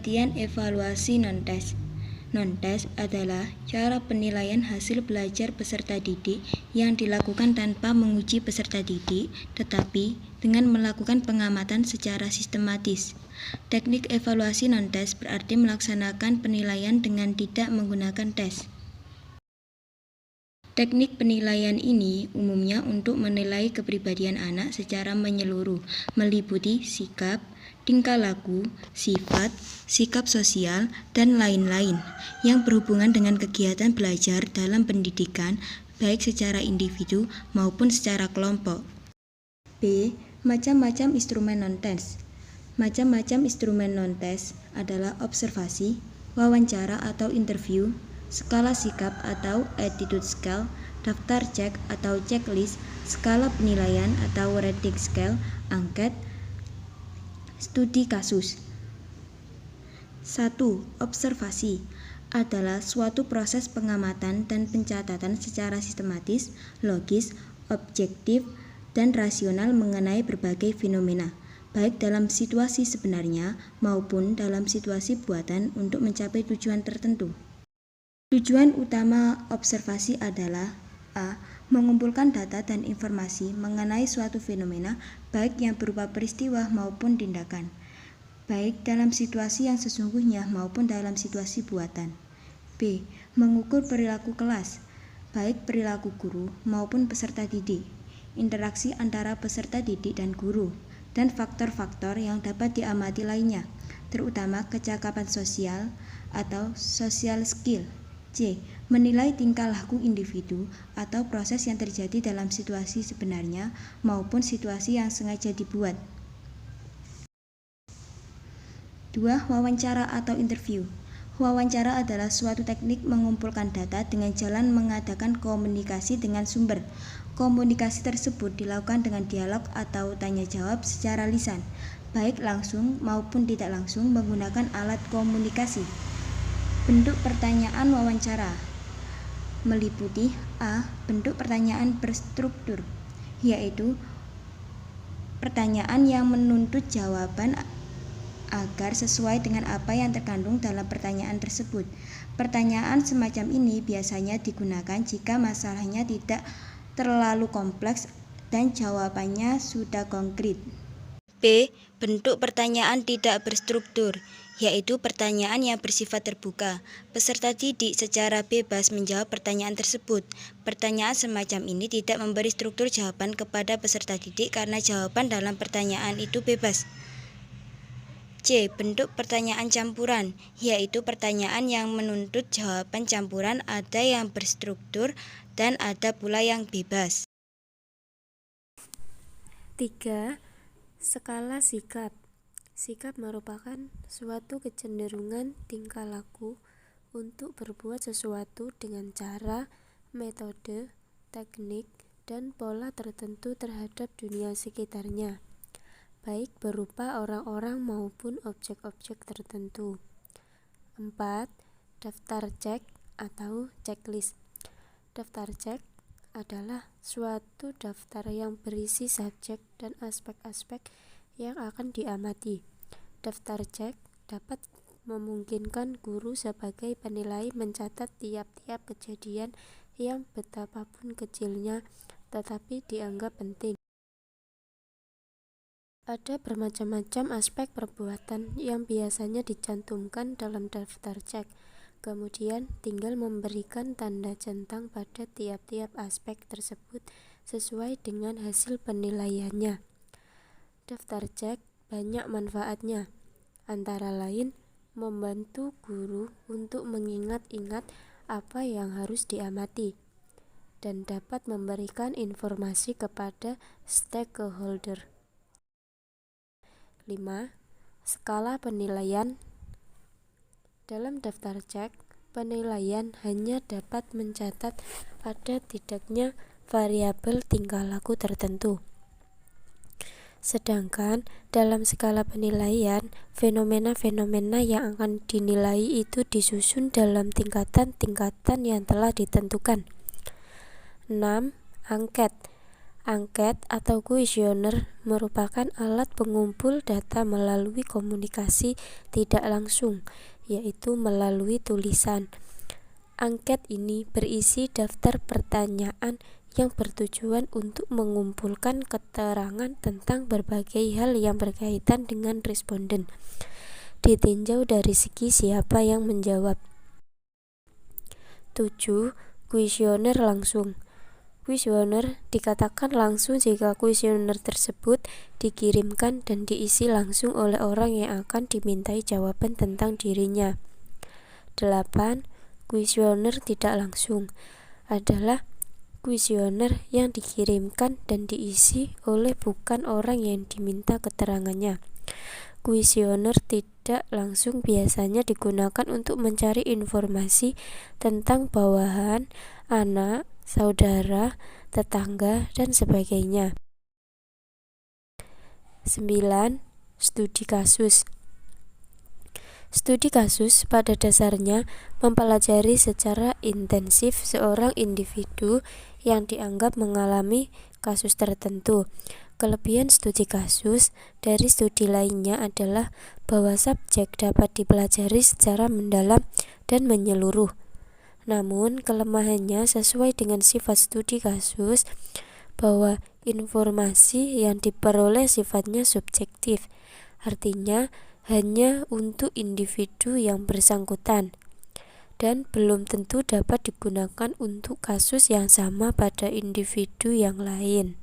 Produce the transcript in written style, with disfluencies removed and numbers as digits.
Pengertian evaluasi non-tes. Non-tes adalah cara penilaian hasil belajar peserta didik yang dilakukan tanpa menguji peserta didik, tetapi dengan melakukan pengamatan secara sistematis. Teknik evaluasi non-tes berarti melaksanakan penilaian dengan tidak menggunakan tes. Teknik penilaian ini umumnya untuk menilai kepribadian anak secara menyeluruh, meliputi sikap, tingkah laku, sifat, sikap sosial, dan lain-lain yang berhubungan dengan kegiatan belajar dalam pendidikan, baik secara individu maupun secara kelompok. B. Macam-macam instrumen non-tes. Macam-macam instrumen non-tes adalah observasi, wawancara atau interview, skala sikap atau attitude scale, daftar cek atau checklist, skala penilaian atau rating scale, angket, studi kasus. 1. Observasi adalah suatu proses pengamatan dan pencatatan secara sistematis, logis, objektif, dan rasional mengenai berbagai fenomena, baik dalam situasi sebenarnya maupun dalam situasi buatan untuk mencapai tujuan tertentu. Tujuan utama observasi adalah a. Mengumpulkan data dan informasi mengenai suatu fenomena, baik yang berupa peristiwa maupun tindakan, baik dalam situasi yang sesungguhnya maupun dalam situasi buatan. B. Mengukur perilaku kelas, baik perilaku guru maupun peserta didik, interaksi antara peserta didik dan guru, dan faktor-faktor yang dapat diamati lainnya, terutama kecakapan sosial atau social skill. C. Menilai tingkah laku individu atau proses yang terjadi dalam situasi sebenarnya maupun situasi yang sengaja dibuat. 2. Wawancara atau interview. Wawancara adalah suatu teknik mengumpulkan data dengan jalan mengadakan komunikasi dengan sumber. Komunikasi tersebut dilakukan dengan dialog atau tanya jawab secara lisan, baik langsung maupun tidak langsung menggunakan alat komunikasi. Bentuk pertanyaan wawancara meliputi a. Bentuk pertanyaan berstruktur, yaitu pertanyaan yang menuntut jawaban agar sesuai dengan apa yang terkandung dalam pertanyaan tersebut. Pertanyaan semacam ini biasanya digunakan jika masalahnya tidak terlalu kompleks dan jawabannya sudah konkret. B. Bentuk pertanyaan tidak berstruktur, yaitu pertanyaan yang bersifat terbuka. Peserta didik secara bebas menjawab pertanyaan tersebut. Pertanyaan semacam ini tidak memberi struktur jawaban kepada peserta didik karena jawaban dalam pertanyaan itu bebas. C. Bentuk pertanyaan campuran, yaitu pertanyaan yang menuntut jawaban campuran, ada yang berstruktur dan ada pula yang bebas. 3. Skala sikap. Sikap merupakan suatu kecenderungan tingkah laku untuk berbuat sesuatu dengan cara, metode, teknik, dan pola tertentu terhadap dunia sekitarnya, baik berupa orang-orang maupun objek-objek tertentu. 4. Daftar cek atau checklist. Daftar cek adalah suatu daftar yang berisi subjek dan aspek-aspek yang akan diamati. Daftar cek dapat memungkinkan guru sebagai penilai mencatat tiap-tiap kejadian yang betapapun kecilnya tetapi dianggap penting. Ada bermacam-macam aspek perbuatan yang biasanya dicantumkan dalam daftar cek. Kemudian tinggal memberikan tanda centang pada tiap-tiap aspek tersebut sesuai dengan hasil penilaiannya. Daftar cek banyak manfaatnya, antara lain membantu guru untuk mengingat-ingat apa yang harus diamati dan dapat memberikan informasi kepada stakeholder. 5. Skala penilaian. Dalam daftar cek, penilaian hanya dapat mencatat ada tidaknya variabel tingkah laku tertentu. Sedangkan dalam skala penilaian, fenomena-fenomena yang akan dinilai itu disusun dalam tingkatan-tingkatan yang telah ditentukan. 6. Angket. Angket atau kuesioner merupakan alat pengumpul data melalui komunikasi tidak langsung, yaitu melalui tulisan. Angket ini berisi daftar pertanyaan yang bertujuan untuk mengumpulkan keterangan tentang berbagai hal yang berkaitan dengan responden, ditinjau dari segi siapa yang menjawab. 7. Kuesioner langsung. Kuesioner dikatakan langsung jika kuesioner tersebut dikirimkan dan diisi langsung oleh orang yang akan dimintai jawaban tentang dirinya. 8. Kuesioner tidak langsung adalah kuesioner yang dikirimkan dan diisi oleh bukan orang yang diminta keterangannya. Kuesioner tidak langsung biasanya digunakan untuk mencari informasi tentang bawahan, anak, saudara, tetangga, dan sebagainya. 9. Studi kasus. Studi kasus pada dasarnya mempelajari secara intensif seorang individu yang dianggap mengalami kasus tertentu. Kelebihan studi kasus dari studi lainnya adalah bahwa subjek dapat dipelajari secara mendalam dan menyeluruh. Namun, kelemahannya sesuai dengan sifat studi kasus bahwa informasi yang diperoleh sifatnya subjektif, artinya hanya untuk individu yang bersangkutan, dan belum tentu dapat digunakan untuk kasus yang sama pada individu yang lain.